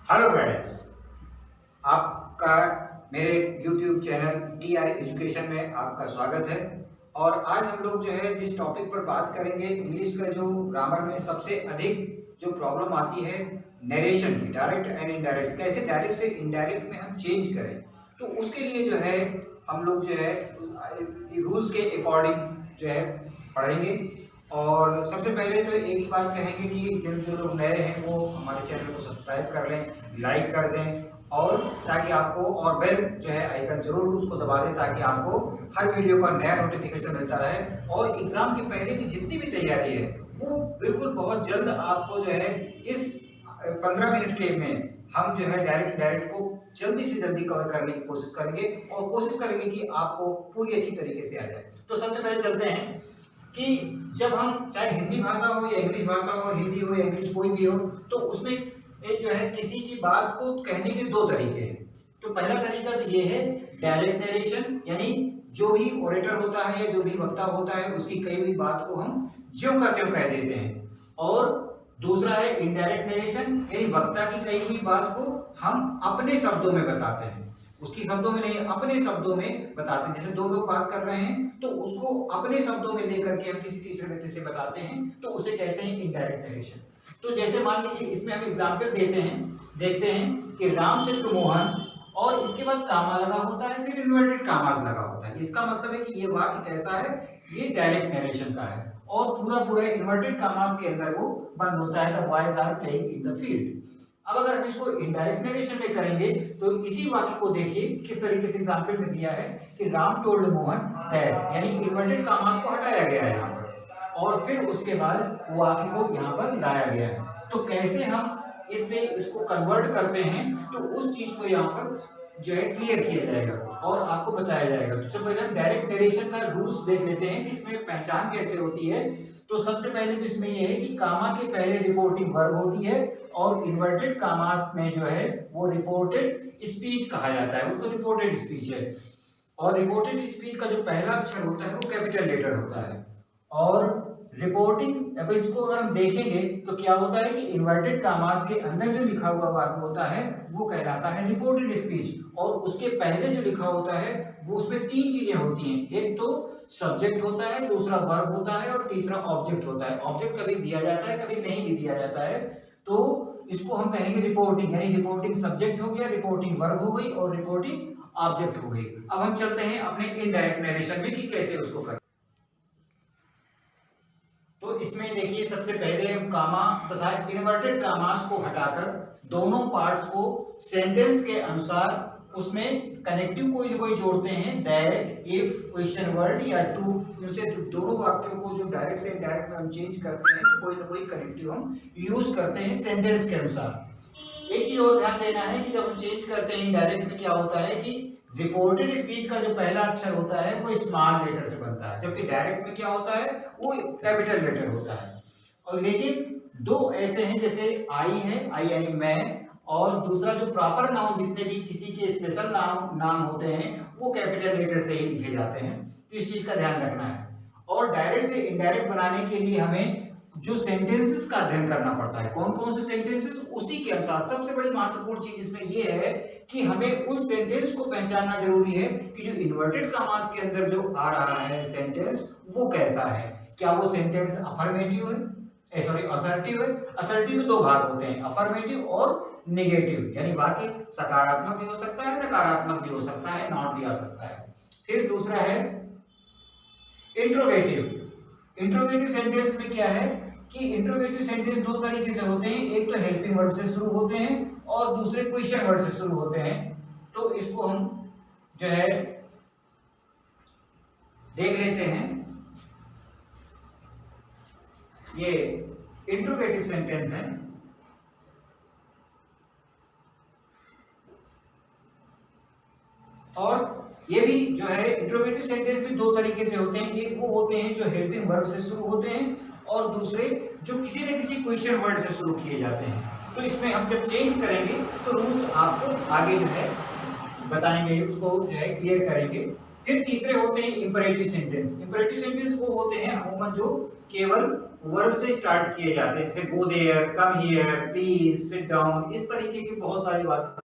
Hello guys, आपका मेरे YouTube channel TR education में आपका स्वागत है। और आज हम लोग जो है जिस टॉपिक पर बात करेंगे, इंग्लिश का जो ग्रामर में सबसे अधिक जो प्रॉब्लम आती है नरेशन की, डायरेक्ट एंड इनडायरेक्ट, कैसे डायरेक्ट से इनडायरेक्ट में हम चेंज करें। तो उसके लिए जो है हम लोग जो है रूल्स के अकॉर्डिंग जो है पढ़ेंगे। और सबसे पहले तो एक ही बात कहेंगे कि जो लोग नए हैं वो हमारे चैनल को सब्सक्राइब कर लें, लाइक कर दें, और ताकि आपको, और बेल जो है आइकन जरूर उसको दबा दें ताकि आपको हर वीडियो का नया नोटिफिकेशन मिलता रहे। और एग्जाम के पहले की जितनी भी तैयारी है वो बिल्कुल बहुत जल्द आपको जो है इस 15 मिनट के में हम जो है डायरेक्ट को जल्दी से जल्दी कवर करने की कोशिश करेंगे, और कोशिश करेंगे कि आपको पूरी अच्छी तरीके से आ जाए। तो सबसे पहले चलते हैं कि जब हम चाहे हिंदी भाषा हो या इंग्लिश भाषा हो, हिंदी हो या इंग्लिश कोई भी हो, तो उसमें एक जो है किसी की बात को कहने के दो तरीके हैं। तो पहला तरीका तो ये है डायरेक्ट नरेशन, यानी जो भी ओरेटर होता है या जो भी वक्ता होता है उसकी कही हुई बात को हम ज्यों का त्यों कह देते हैं। और दूसरा है इनडायरेक्ट नरेशन, यानी वक्ता की कही हुई बात को हम अपने शब्दों में बताते हैं, उसकी शब्दों में नहीं, अपने शब्दों में बताते हैं। जैसे दो लोग बात कर रहे हैं तो उसको अपने शब्दों में लेकर के हम किसी तीसरे व्यक्ति से बताते हैं, तो उसे कहते हैं इनडायरेक्ट नरेशन। तो जैसे मान लीजिए इसमें हम एग्जांपल देते हैं, देखते हैं कि राम से टू मोहन, और इसके बाद कामा लगा होता है, फिर इन्वर्टेड कामास लगा होता है। इसका मतलब है कि ये वाक्य कैसा है, ये डायरेक्ट नरेशन का है, और पूरा इन्वर्टेड कामास के अंदर वो बंद होता है, the boys are playing in the field. अब अगर हम इसको इनडायरेक्ट नरेशन में करेंगे तो इसी वाक्य को देखिए किस तरीके से एग्जांपल में दिया है कि राम टोल्ड मोहन दैट, यानी इन्वर्टेड कामास को हटाया गया है यहाँ पर, और फिर उसके बाद वाक्य को यहाँ पर लाया गया है। तो कैसे हम इससे इसको कन्वर्ट करते हैं, तो उस चीज को यहाँ पर जो है क्लियर किया जाएगा और आपको बताया जाएगा। तो सबसे पहले हम डायरेक्ट नरेशन का रूल्स देख लेते हैं कि इसमें पहचान कैसे होती है। तो सबसे पहले तो इसमें यह है कि कामा के पहले रिपोर्टिंग वर्ब होती है, और इन्वर्टेड कामास में जो है वो रिपोर्टेड स्पीच कहा जाता है, उसको रिपोर्टेड स्पीच है। और रिपोर्टेड स्पीच का जो पहला अक्षर होता है वो कैपिटल लेटर होता है। और रिपोर्टिंग, अब इसको अगर हम देखेंगे तो क्या होता है कि इन्वर्टेड कामास के अंदर जो लिखा हुआ वाक्य होता है वो कहलाता है रिपोर्टेड स्पीच, और उसके पहले जो लिखा होता है वो उसमें तीन चीजें होती हैं, एक तो सब्जेक्ट होता है, दूसरा वर्ब होता है, और तीसरा ऑब्जेक्ट होता है। ऑब्जेक्ट कभी दिया जाता है, कभी नहीं भी दिया जाता है। तो इसको हम कहेंगे रिपोर्टिंग, यानी रिपोर्टिंग सब्जेक्ट हो गया, रिपोर्टिंग वर्ब हो गई, और रिपोर्टिंग ऑब्जेक्ट हो गई। अब हम चलते हैं अपने इनडायरेक्ट नरेशन में कि कैसे उसको करें। तो इसमें देखिए सबसे पहले हम कामा तथा इन्वर्टेड कामास को हटाकर दोनों पार्ट्स को सेंटेंस के अनुसार उसमें कनेक्टिव कोई ना कोई जोड़ते हैं, दैट, इफ, क्वेश्चन वर्ड या टू। इनसे दोनों वाक्यों को जो डायरेक्ट से इनडायरेक्ट में हम चेंज करते हैं, कोई ना कोई कनेक्टिव हम यूज करते हैं सेंटेंस के अनुसार। एक चीज और ध्यान देना है कि जब हम चेंज करते हैं इनडायरेक्ट में क्या होता है कि रिपोर्टेड स्पीच का जो पहला अक्षर होता है वो स्मॉल लेटर से बनता है, जबकि डायरेक्ट में क्या होता है वो कैपिटल लेटर होता है। और लेकिन दो ऐसे हैं, जैसे आई है, आई यानी मैं, और दूसरा जो प्रॉपर नाउन जितने भी किसी के स्पेशल नाम होते हैं वो कैपिटल लेटर से ही लिखे जाते हैं, तो इस चीज का ध्यान रखना है। और डायरेक्ट से इनडायरेक्ट बनाने के लिए हमें जो सेंटेंसेस का अध्ययन करना पड़ता है, कौन कौन से सेंटेंसेस, उसी के अनुसार सबसे बड़ी महत्वपूर्ण चीज इसमें यह है कि हमें उन सेंटेंस को पहचानना जरूरी है कि जो इन्वर्टेड कामास के अंदर जो आ रहा है सेंटेंस वो कैसा है। क्या वो सेंटेंस अफर्मेटिव है, सॉरी असर्टिव है। असर्टिव के दो भाग होते हैं, अफर्मेटिव और नेगेटिव, यानी वाक्य सकारात्मक भी हो सकता है, नकारात्मक भी हो सकता है, नॉट भी आ सकता है। फिर दूसरा है इंट्रोगेटिव। इंट्रोगेटिव सेंटेंस में क्या है कि इंट्रोगेटिव सेंटेंस दो तरीके से होते हैं, एक तो हेल्पिंग वर्ब से शुरू होते हैं और दूसरे क्वेश्चन वर्ड से शुरू होते हैं। तो इसको हम जो है देख लेते हैं। ये इंट्रोगेटिव सेंटेंस है, और ये भी जो है इंट्रोगेटिव सेंटेंस भी दो तरीके से होते हैं, एक वो होते हैं जो हेल्पिंग वर्ब से शुरू होते हैं, और दूसरे जो किसी न किसी क्वेश्चन वर्ड से शुरू किए जाते हैं। तो इसमें हम जब चेंज करेंगे तो रूल्स आपको आगे जो है बताएंगे, उसको जो है क्लियर करेंगे। फिर तीसरे होते हैं इंपरेटिव सेंटेंस। इंपरेटिव सेंटेंस वो होते हैं अमूमन जो केवल वर्ब से स्टार्ट किए जाते हैं, जैसे go there, come here, please, sit down, इस तरीके की बहुत सारी बातें।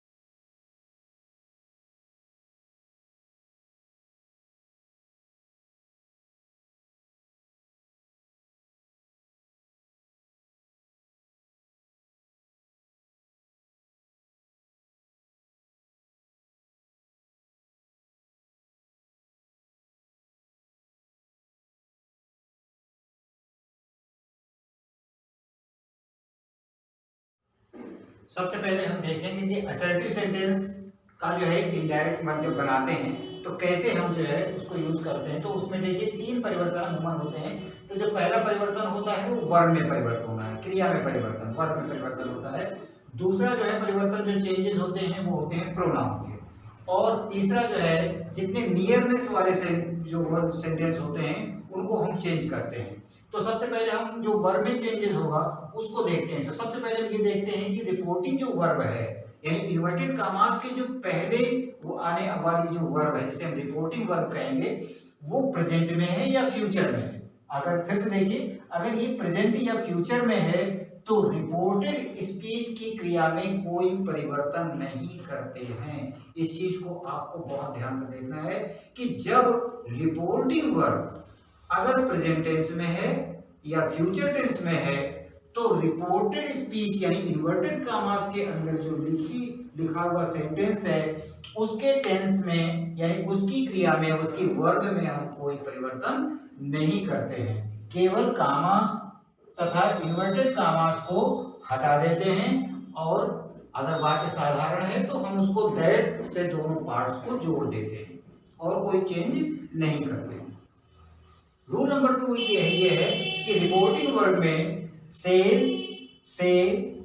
सबसे पहले हम देखेंगे कि असर्टिव सेंटेंस का जो है इनडायरेक्ट वर्ब जब बनाते हैं तो कैसे हम जो है उसको यूज करते हैं। तो उसमें देखिए तीन परिवर्तन अमूमन होते हैं। तो जो पहला परिवर्तन होता है वो वर्ब में परिवर्तन होना है, क्रिया में परिवर्तन, वर्ब में परिवर्तन होता है। दूसरा जो है परिवर्तन जो चेंजेस होते हैं वो होते हैं प्रोनाउन के। और तीसरा जो है जितने नियरनेस वाले जो वर्ब सेंटेंस होते हैं उनको हम चेंज करते हैं। तो सबसे पहले हम जो वर्ब में चेंजेस होगा उसको देखते हैं। तो सबसे पहले हम ये देखते हैं कि रिपोर्टिंग जो वर्ब है यानी इन्वर्टेड कॉमास के जो पहले वो आने वाली जो वर्ब है जिसे हम रिपोर्टिंग वर्ब कहेंगे वो प्रेजेंट में है या फ्यूचर में है। अगर फिर से देखिए, अगर ये प्रेजेंट या फ्यूचर में है तो रिपोर्टेड स्पीच की क्रिया में कोई परिवर्तन नहीं करते हैं। इस चीज को आपको बहुत ध्यान से देखना है कि जब रिपोर्टिंग वर्ब अगर प्रेजेंट टेंस में है या फ्यूचर टेंस में है तो रिपोर्टेड स्पीच यानी इन्वर्टेड कॉमास के अंदर जो लिखा हुआ सेंटेंस है उसके टेंस में यानी उसकी क्रिया में, उसकी वर्ब में हम कोई परिवर्तन नहीं करते हैं, केवल कामा तथा इन्वर्टेड कॉमास को हटा देते हैं। और अगर वाक्य साधारण है तो हम उसको दैट से दोनों पार्ट्स को जोड़ देते हैं और कोई चेंज नहीं करते। रूल नंबर 2 ये है कि रिपोर्टिंग वर्ब में सेज, से,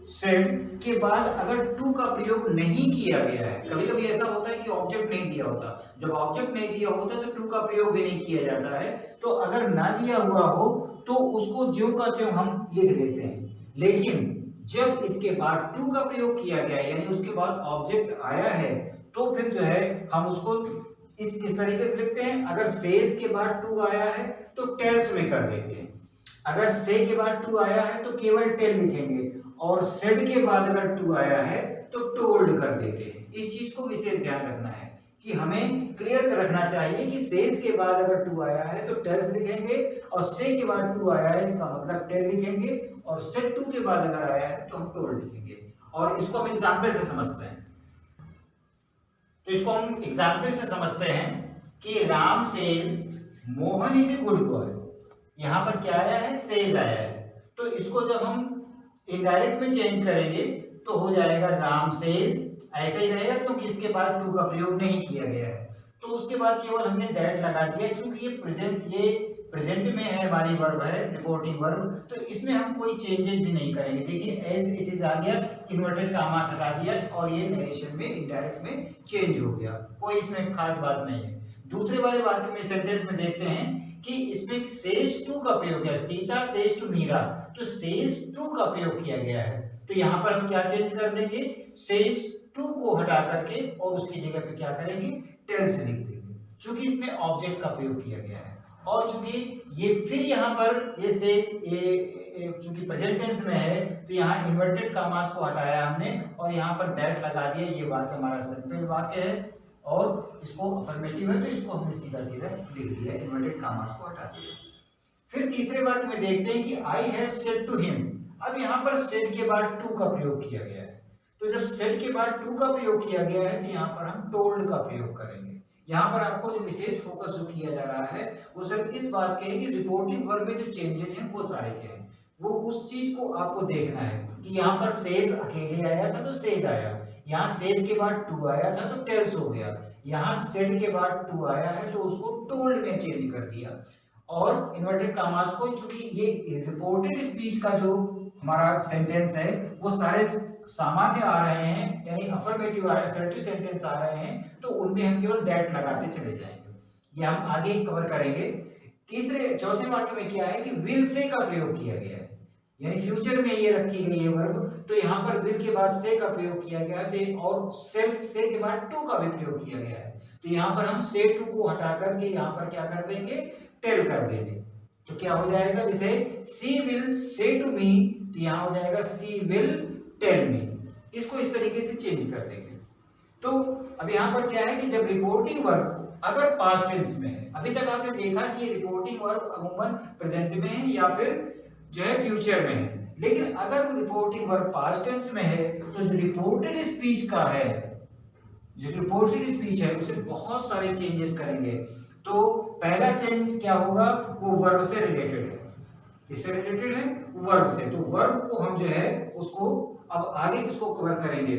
सेड के बाद अगर टू का प्रयोग नहीं किया गया है, कभी कभी ऐसा होता है कि ऑब्जेक्ट नहीं दिया होता, जब ऑब्जेक्ट नहीं दिया होता तो टू का प्रयोग भी नहीं किया जाता है। तो अगर ना दिया हुआ हो तो उसको ज्यों का त्यों हम लिख देते हैं। लेकिन जब इसके बाद टू का प्रयोग किया गया है यानी उसके बाद ऑब्जेक्ट आया है तो फिर जो है हम उसको इस तरीके से लिखते हैं। अगर सेज के बाद टू आया है तो टेल्स में कर देते हैं, अगर से के बाद टू आया है तो केवल टेल लिखेंगे, और सेड के बाद अगर टू आया है तो टोल्ड कर देते हैं। इस चीज को विशेष ध्यान रखना है कि हमें क्लियर कर रखना चाहिए कि सेज के बाद अगर टू आया है तो टेल्स लिखेंगे, और से के बाद टू आया है इसका मतलब टेल लिखेंगे, और सेड टू के बाद अगर आया है तो हम टोल्ड लिखेंगे। और इसको हम एग्जाम्पल से समझते हैं। तो इसको हम एग्जाम्पल से समझते हैं कि Ram says Mohan is a good boy. यहां पर क्या आया है, सेज आया है। तो इसको जब हम इनडायरेक्ट में चेंज करेंगे तो हो जाएगा राम सेज, ऐसे ही रहेगा क्योंकि इसके बाद टू का प्रयोग नहीं किया गया है। तो उसके बाद केवल हमने दैट लगा दिया, क्योंकि ये प्रेजेंट में है, हमारी वर्ब है रिपोर्टिंग वर्ब, तो इसमें हम कोई चेंजेस भी नहीं करेंगे। देखिए एज इट इज आ गया, इन्वर्टेड कॉमास हटा दिया और ये नरेशन में इनडायरेक्ट में चेंज हो गया, कोई इसमें खास बात नहीं है। दूसरे वाले वाक्य में सेंटेंस में देखते हैं कि इसमें सेज टू का प्रयोग है, सीता सेज टू मीरा, तो सेज टू का प्रयोग किया गया है। तो यहाँ पर हम क्या चेंज कर देंगे, सेज टू को हटा करके और उसकी जगह पे क्या करेंगे, टेल्स लिख देंगे, क्योंकि इसमें ऑब्जेक्ट का प्रयोग किया गया है। और चूंकि ये फिर यहाँ पर ये से चूंकि प्रेजेंट टेंस में है तो यहाँ इन्वर्टेड कॉमास को हटाया हमने और यहाँ पर दैट लगा दिया। ये वाक्य हमारा सिंपल वाक्य है और इसको अफर्मेटिव है तो इसको हमने सीधा सीधा लिख दिया, इन्वर्टेड कॉमास को हटा दिया। फिर तीसरे वाक्य में देखते हैं कि I have said to him. अब यहाँ पर सेड के बाद टू का प्रयोग किया गया है, तो जब सेड के बाद टू का प्रयोग किया गया है तो यहाँ पर हम टोल्ड का प्रयोग करेंगे। यहाँ पर आपको जो विशेष फोकस जो किया जा रहा है वो सिर्फ इस बात के है कि रिपोर्टिंग वर्ब में जो चेंजेस हैं वो सारे के हैं, वो उस चीज को आपको देखना है कि यहाँ पर सेज अकेले आया था तो सेज आया, यहाँ सेज के बाद टू आया था तो टेल्स हो गया, यहाँ सेड के बाद टू आया है तो उसको टोल्ड में चेंज कर दिया। और इन्वर्टेड कॉमास को, चूंकि ये रिपोर्टेड स्पीच का जो हमारा सेंटेंस है वो सारे सामान्य आ रहे हैं यानी अफर्मेटिव आ रहे हैं, असर्टिव सेंटेंस आ रहे हैं, तो उनमें हम केवल दैट लगाते चले जाएंगे। ये हम आगे कवर करेंगे। चौथे वाक्य में क्या है कि विल से का प्रयोग किया गया है। यानी फ्यूचर में ये रखी गई है वर्ब, तो यहाँ पर विल के बाद से का प्रयोग किया गया है और से के बाद टू का भी प्रयोग किया गया है। तो यहाँ पर हम से टू को हटा करके यहाँ पर क्या कर देंगे, टेल कर देंगे। तो क्या हो जाएगा, जैसे सी विल से टू मी, तो यहाँ हो जाएगा सी विल टेल मी। इसको इस तरीके से चेंज कर देंगे। तो अब यहाँ पर क्या है कि जब रिपोर्टिंग वर्ब अगर पास्ट टेंस में है, अभी तक आपने देखा कि रिपोर्टिंग वर्ब अमूमन प्रेजेंट में है या फिर जो है फ्यूचर में है, लेकिन अगर रिपोर्टिंग वर्ब पास्ट टेंस में है तो जो रिपोर्टेड स्पीच का है, जो रिपोर्टेड स्पीच है उसे बहुत सारे चेंजेस करेंगे। तो पहला चेंज क्या होगा, वो वर्ब से रिलेटेड है। किससे रिलेटेड है, वर्ब से। तो वर्ब को हम जो है उसको अब आगे इसको कवर करेंगे।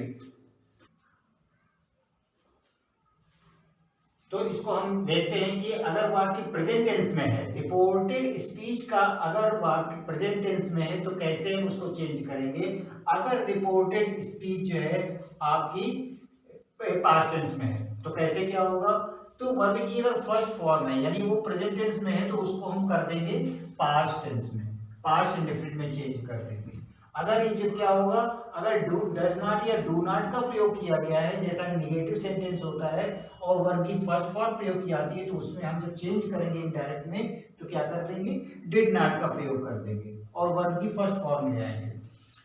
तो इसको हम देखते हैं कि अगर वाक्य प्रेजेंट टेंस में है, रिपोर्टेड स्पीच का अगर वाक्य प्रेजेंट टेंस में है तो कैसे हम उसको चेंज करेंगे। अगर रिपोर्टेड स्पीच जो है आपकी पास्ट टेंस में है तो कैसे क्या होगा, तो वर्ब की अगर फर्स्ट फॉर्म है यानी वो प्रेजेंट टेंस में है तो उसको हम कर देंगे पास्ट टेंस में, पास्ट इंडेफिनिट में चेंज कर देंगे। अगर ये जो क्या होगा, अगर डू डज नॉट या डू नॉट का प्रयोग किया गया है, जैसा नेगेटिव सेंटेंस होता है और वर्ब की फर्स्ट फॉर्म प्रयोग की जाती है, तो उसमें हम जब चेंज करेंगे इनडायरेक्ट में तो क्या कर देंगे, डिड नॉट का प्रयोग कर देंगे और वर्ब की फर्स्ट फॉर्म ले आएंगे।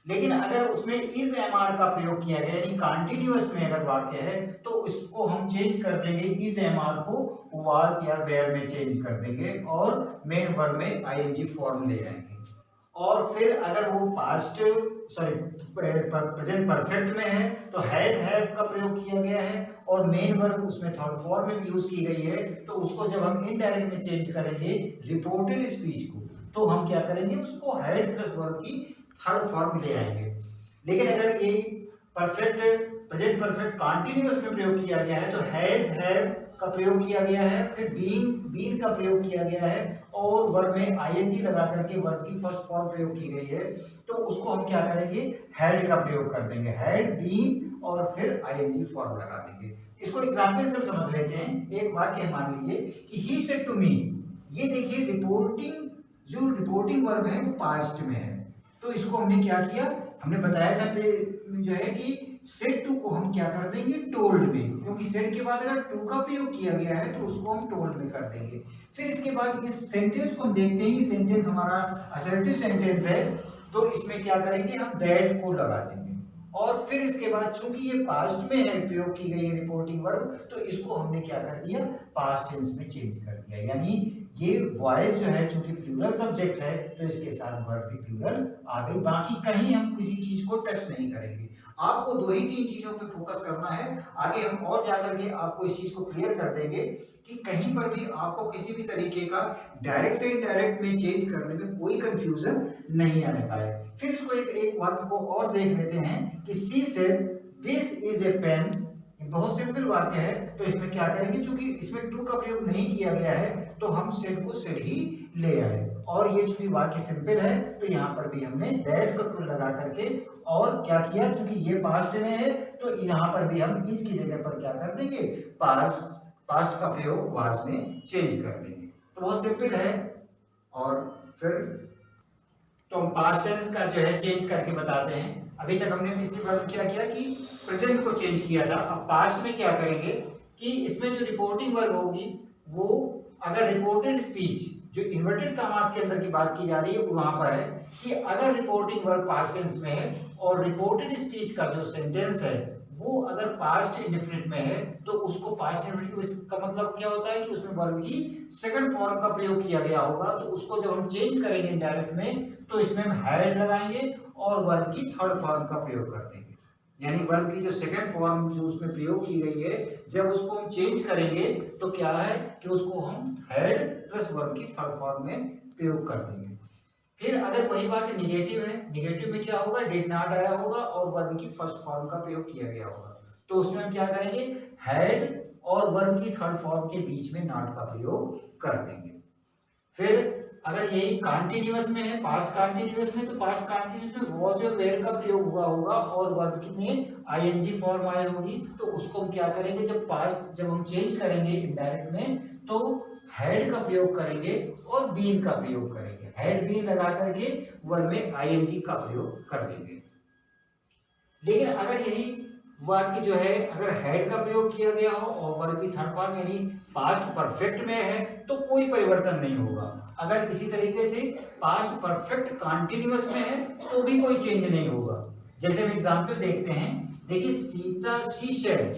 लेकिन अगर उसमें इज एमआर का प्रयोग किया गया यानी कॉन्टिन्यूअस में अगर वाक्य है तो उसको हम चेंज कर देंगे, इज एमआर को वाज या वेयर में चेंज कर देंगे और मेन वर्ब में आईएनजी फॉर्म ले आएंगे। और फिर अगर वो पास्ट प्रेजेंट परफेक्ट में है तो हैज हैव का प्रयोग किया गया है और मेन वर्ब उसमें थर्ड फॉर्म में यूज की गई है, तो उसको जब हम इनडायरेक्ट में चेंज करेंगे रिपोर्टेड स्पीच को, तो हम क्या करेंगे, उसको हैड प्लस वर्ब की थर्ड फॉर्म ले आएंगे। लेकिन अगर ये परफेक्ट प्रेजेंट परफेक्ट कॉन्टिन्यूअस में प्रयोग किया गया है तो हैज हैव का प्रयोग किया गया है, फिर बीन का प्रयोग किया गया है और वर्ब में आईएनजी लगा करके वर्ब की फर्स्ट फॉर्म प्रयोग की गई है, तो उसको हम क्या करेंगे, हैड का प्रयोग कर देंगे, हैड बीन और फिर आईएनजी फॉर्म लगा देंगे। इसको एग्जांपल से समझ लेते हैं। एक वाक्य मान लीजिए कि ही सेड टू मी, ये देखिए रिपोर्टिंग जो रिपोर्टिंग वर्ब है वो पास्ट में है, तो इसको हमने क्या किया, हमने बताया था जो है कि सेड टू को हम क्या कर देंगे, टोल्ड में, क्योंकि सेड के बाद अगर टू का प्रयोग किया गया है तो उसको हम टोल्ड में कर देंगे। फिर इसके बाद इस सेंटेंस को हम देखते हैं, ये सेंटेंस हमारा असर्टिव सेंटेंस है, तो इसमें क्या करेंगे, हम दैट को लगा देंगे और फिर इसके बाद चूंकि ये पास्ट में है प्रयोग की गई है रिपोर्टिंग वर्ब, तो इसको हमने क्या कर दिया, पास्ट टेंस में चेंज कर दिया। यानी ये वॉइस जो है चूंकि प्लूरल सब्जेक्ट है तो इसके साथ वर्ब भी प्लूरल आ गई, बाकी कहीं हम किसी चीज को टच नहीं करेंगे। आपको दो ही तीन चीजों पे फोकस करना है, आगे हम और जाकर के आपको इस चीज को क्लियर कर देंगे कि कहीं पर भी आपको किसी भी तरीके का डायरेक्ट से इनडायरेक्ट में चेंज करने में कोई कंफ्यूजन नहीं आने पाए। फिर इसको एक वाक्य को और देख लेते हैं कि she said this is a pen, बहुत सिंपल वाक्य है, तो इसमें क्या करेंगे, चूंकि इसमें टू का प्रयोग नहीं किया गया है तो हम सेड को सेड ही ले आए और ये चूंकि वाक्य सिंपल है तो यहाँ पर भी हमने दैट का लगा करके और क्या किया, चूंकि ये पास्ट में है तो यहाँ पर भी हम इसकी जगह पर क्या कर देंगे, पास्ट का प्रयोग वाज में चेंज कर देंगे। तो बहुत सिंपल है। और फिर तो हम पास्ट टेंस का जो है चेंज करके बताते हैं। अभी तक हमने पिछली बार क्या किया कि प्रेजेंट को चेंज किया था, अब पास्ट में क्या करेंगे कि इसमें जो रिपोर्टिंग वर्ब होगी वो अगर रिपोर्टेड स्पीच जो इन्वर्टेड कॉमास के अंदर की बात की जा रही है वहां पर है कि अगर रिपोर्टिंग वर्ब पास्ट टेंस में है और रिपोर्टेड स्पीच का जो सेंटेंस है वो अगर पास्ट इंडेफिनिट में है तो उसको पास्ट इंडेफिनिट का मतलब क्या होता है कि उसमें वर्ब की सेकंड फॉर्म का प्रयोग किया गया होगा, तो उसको जब हम चेंज करेंगे इनडायरेक्ट में तो इसमें हम हैड लगाएंगे और वर्ब की थर्ड फॉर्म का प्रयोग कर देंगे। यानी वर्ब की जो सेकंड फॉर्म जो उसमें प्रयोग की गई है जब उसको हम चेंज करेंगे तो क्या है कि उसको हम हैड प्लस वर्ब की थर्ड फॉर्म में प्रयोग कर देंगे। फिर अगर वही बात निगेटिव है, निगेटिव में क्या होगा, डिड नॉट आया होगा और वर्ब की फर्स्ट फॉर्म का प्रयोग किया गया होगा, तो उसमें हम क्या करेंगे, हैड और वर्ब की थर्ड फॉर्म के बीच में नॉट का प्रयोग कर देंगे। फिर अगर यही कॉन्टिन्यूअस में है, पास्ट कॉन्टिन्यूअस में, तो पास्ट कॉन्टिन्यूअस में वाज और वेयर का प्रयोग हुआ होगा और वर्ब में आईएनजी फॉर्म आई होगी, तो उसको हम क्या करेंगे, जब हम चेंज करेंगे इनडायरेक्ट में तो हैड का प्रयोग करेंगे और बीन का प्रयोग करेंगे। हैड बीन लगा करके वर्ब में आईएनजी का प्रयोग कर देंगे। लेकिन अगर यही वाक्य जो है अगर हैड का प्रयोग किया गया हो और वर्ब की थर्ड फॉर्म यानी पास्ट परफेक्ट में है तो कोई परिवर्तन नहीं होगा। अगर इसी तरीके से पास्ट परफेक्ट कंटीन्यूअस में है तो भी कोई चेंज नहीं होगा। जैसे हम एग्जांपल देखते हैं, देखिए Sita she said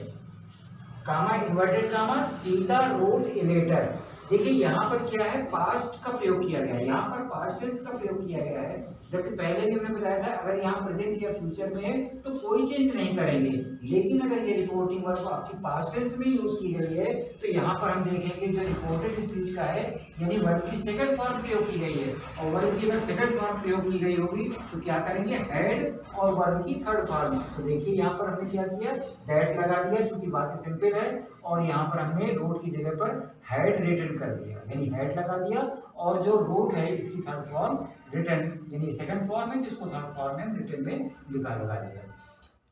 comma inverted comma Sita wrote a letter. देखिए यहाँ पर क्या है, पास्ट का प्रयोग किया गया है, यहाँ पर पास्ट टेंस का प्रयोग किया गया है, जबकि पहले भी हमने बताया था अगर यहाँ प्रेजेंट या फ्यूचर में है तो कोई चेंज नहीं करेंगे। लेकिन अगर ये रिपोर्टिंग वर्ब आपकी पास्ट टेंस में यूज की गई है तो यहाँ पर हम देखेंगे जो रिपोर्टेड स्पीच का है यानी वर्ब की सेकंड फॉर्म प्रयोग की गई है, और वर्ब की अगर सेकंड फॉर्म प्रयोग की गई होगी तो क्या करेंगे, हैड और वर्ब की थर्ड फॉर्म। तो देखिए यहाँ पर हमने क्या किया, दैट लगा दिया चूंकि बाकी सिंपल है, और यहाँ पर हमने रोट की जगह पर हैड रिटन कर दिया यानी हैड लगा दिया, और जो रोट है इसकी थर्ड फॉर्म रिटन यानी सेकंड फॉर्म है जिसको थर्ड फॉर्म में रिटन में लिखा लगा दिया।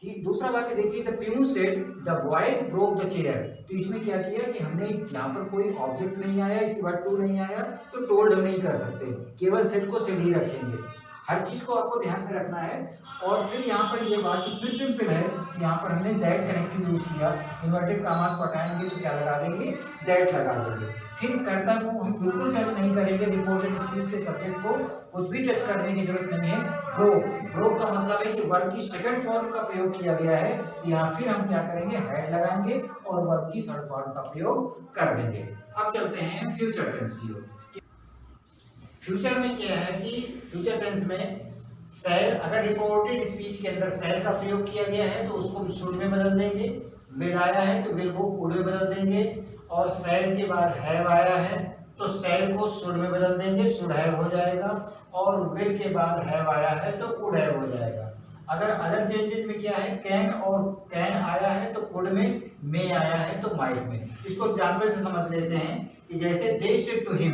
कि दूसरा वाक्य देखिए, the peon said the boys broke the chair. तो इसमें क्या किया कि हमने यहाँ पर कोई ऑब्जेक्ट नहीं आया, इसके बाद टू नहीं आया तो टोल्ड हम नहीं कर सकते, केवल सेड को सेड ही रखेंगे। हर चीज को आपको ध्यान में रखना है। और फिर यहाँ पर ये वाक्य फिर सिंपल है कि यहाँ पर हमने दैट कनेक्टिव यूज किया, इन्वर्टेड कामास को हटाएंगे तो क्या लगा देंगे, दैट लगा देंगे। फिर कर्ता को हम बिल्कुल टच नहीं करेंगे, रिपोर्टेड स्पीच के सब्जेक्ट को कुछ भी टच करने की जरूरत नहीं है। ब्रोक, ब्रोक का मतलब है कि वर्ब की सेकंड फॉर्म का प्रयोग किया गया है, यहाँ फिर हम क्या करेंगे, हैड लगाएंगे और वर्ब की थर्ड फॉर्म का प्रयोग कर देंगे। अब चलते हैं फ्यूचर टेंस की ओर। फ्यूचर में क्या है कि फ्यूचर टेंस में शैल, अगर रिपोर्टेड स्पीच के अंदर शैल का प्रयोग किया गया है तो उसको शुड में बदल देंगे, विल आया है तो विल को वुड में बदल देंगे, और शैल के बाद हैव आया है तो शैल को शुड में बदल देंगे, शुड हैव हो जाएगा, और विल के बाद हैव आया है तो कुड हैव हो जाएगा। अगर अदर चेंजेस में क्या है, कैन और कैन आया है तो कुड में, मे आया है तो माइट में। इसको एग्जांपल से समझ लेते हैं कि जैसे they said to him,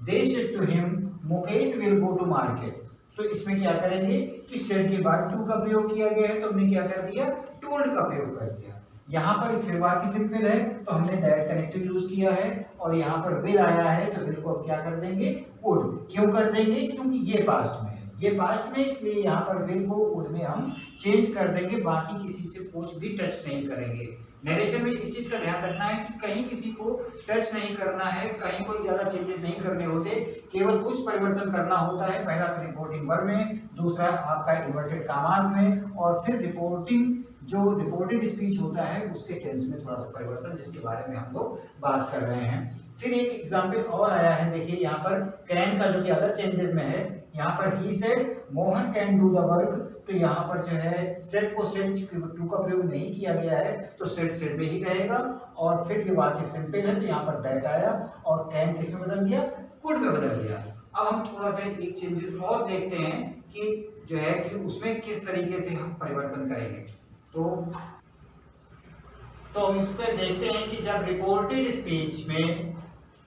they said to him Mukesh will go to market. तो इसमें क्या करेंगे कि सेड के बाद टू का प्रयोग किया गया है तो हमने क्या कर दिया, टोल्ड का प्रयोग कर दिया। यहाँ पर फिर वाक्य सिंपल है तो हमने दैट कनेक्टिव यूज किया है, और यहाँ पर विल आया है तो विल को अब क्या कर देंगे, वुड। क्यों कर देंगे, क्योंकि ये पास्ट में है, ये पास्ट में, इसलिए यहाँ पर विल को वुड में हम चेंज कर देंगे, बाकी किसी से कुछ भी टच नहीं करेंगे। नरेशन में इस चीज का ध्यान रखना है कि कहीं किसी को टच नहीं करना है, कहीं कोई ज्यादा चेंजेस नहीं करने होते, केवल कुछ परिवर्तन करना होता है। पहला तो रिपोर्टिंग वर्ब में, दूसरा आपका इन्वर्टेड कामास में, और फिर रिपोर्टिंग जो रिपोर्टेड स्पीच होता है उसके टेंस में थोड़ा सा परिवर्तन, जिसके बारे में हम लोग बात कर रहे हैं। फिर एक एग्जांपल और आया है, देखिए यहाँ पर कैन का जो कि अदर चेंजेस में है, यहाँ पर he said Mohan can do the work, तो यहाँ पर जो है सेड को सेड टू का प्रयोग नहीं किया गया है तो सेड सेड में ही रहेगा, और फिर ये वाक्य सिंपल है तो यहाँ पर दैट आया और कैन किस में बदल गया, कुड में बदल गया। अब हम थोड़ा सा एक चेंजेस और देखते हैं कि जो है कि उसमें किस तरीके से हम परिवर्तन करेंगे। तो हम इस पे देखते हैं कि जब रिपोर्टेड स्पीच में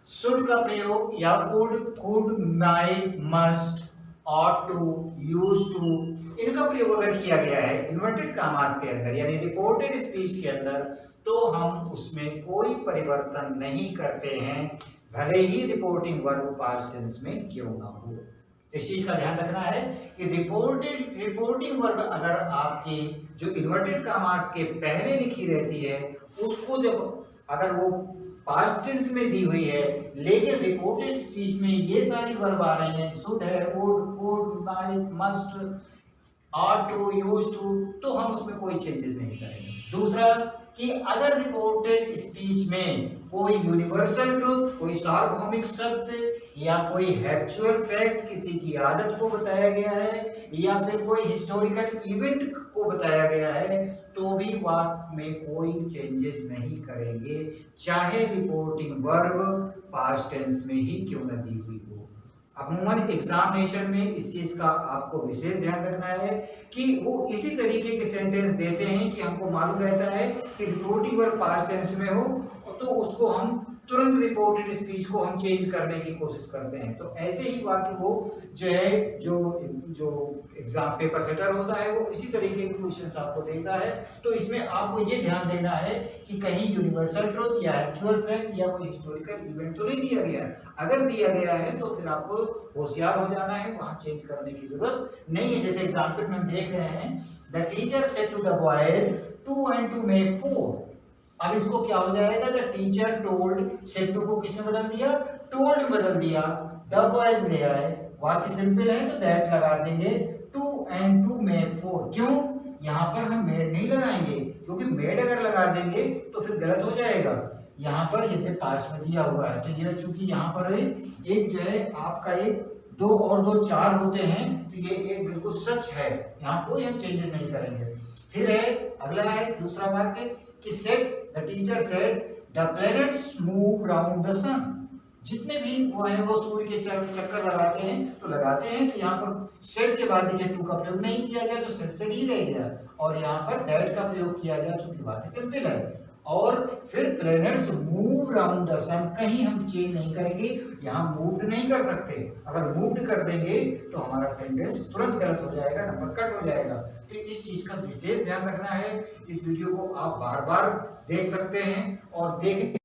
शुड का प्रयोग या would, could, might, must, ought to, use to, इनका प्रयोग अगर किया गया है इन्वर्टेड कामास के अंदर यानी रिपोर्टेड स्पीच के अंदर, तो हम उसमें कोई परिवर्तन नहीं करते हैं, भले ही रिपोर्टिंग वर्ब पास्ट टेंस में क्यों ना हो। इस चीज का ध्यान रखना है कि रिपोर्टिंग वर्ब अगर आपकी जो इन्वर्टेड कामास के पहले लिखी रहती है उसको जब अगर वो पास्ट टेंस में दी हुई है, लेकिन रिपोर्टेड स्पीच में ये सारी वर्ब आ रही हैं, शुड है, would, could, might, must, ought to, use to, तो हम उसमें कोई चेंजेस नहीं करेंगे। दूसरा कि अगर रिपोर्टेड स्पीच में कोई यूनिवर्सल ट्रूथ, कोई सार्वभौमिक सत्य या कोई हैप्चुअल फैक्ट, किसी की आदत को बताया गया है या फिर कोई हिस्टोरिकल इवेंट को बताया गया है, तो भी वाक्य में कोई चेंजेस नहीं करेंगे, चाहे रिपोर्टिंग वर्ब पास्ट टेंस में ही क्यों न दी हुई हो। अमूमन एग्जामिनेशन में इस चीज का आपको विशेष ध्यान रखना है कि वो इसी तरीके के सेंटेंस देते हैं कि हमको मालूम रहता है कि रिपोर्टिंग वर्ब पास्ट टेंस में हो तो उसको हम तुरंत रिपोर्टेड स्पीच को हम चेंज करने की कोशिश करते हैं। तो ऐसे ही वाक्य वो जो है जो जो एग्जाम पेपर सेटर होता है वो इसी तरीके के क्वेश्चंस आपको देता है। तो इसमें आपको ये ध्यान देना है कि कहीं यूनिवर्सल ट्रुथ या एक्चुअल फैक्ट या कोई हिस्टोरिकल इवेंट तो नहीं दिया गया है। अगर दिया गया है तो फिर आपको होशियार हो जाना है, वहां चेंज करने की जरूरत नहीं है। जैसे एग्जाम्पल में हम देख रहे हैं, the teacher said to the boys 2 and 2 make 4। अब इसको क्या हो जाएगा, the teacher told, said to को किसने बदल दिया, टोल्ड में बदल दिया, द बॉयज ले आए, वाक्य सिंपल है तो दैट लगा देंगे, 2 and 2 make 4। क्यों, यहाँ पर हम मेड नहीं लगाएंगे, क्योंकि मेड अगर लगा देंगे तो फिर गलत हो जाएगा। यहाँ पर यदि पास्ट में दिया हुआ है तो ये चूंकि यहाँ पर एक जो है आपका एक 2 और 2 4 होते हैं, तो ये एक बिल्कुल सच है, यहाँ कोई हम चेंजेस नहीं करेंगे। फिर है अगला है दूसरा वाक्य कि said, the teacher said the planets move round the sun. जितने भी वो हैं वो सूर्य के चक्कर लगाते हैं तो लगाते हैं, तो यहाँ पर सेड के बाद देखिए टू का प्रयोग नहीं किया गया तो सेड ही रह गया, और यहाँ पर दैट का प्रयोग किया गया चूंकि वाक्य सिंपल है। और फिर प्लैनेट्स मूव राउंड द सन, कहीं हम चेंज नहीं करेंगे, यहाँ मूव्ड नहीं कर सकते। अगर मूव्ड कर देंगे तो हमारा सेंटेंस तुरंत गलत हो जाएगा, नंबर कट हो जाएगा। तो इस चीज का विशेष ध्यान रखना है। इस वीडियो को आप बार बार देख सकते हैं और देख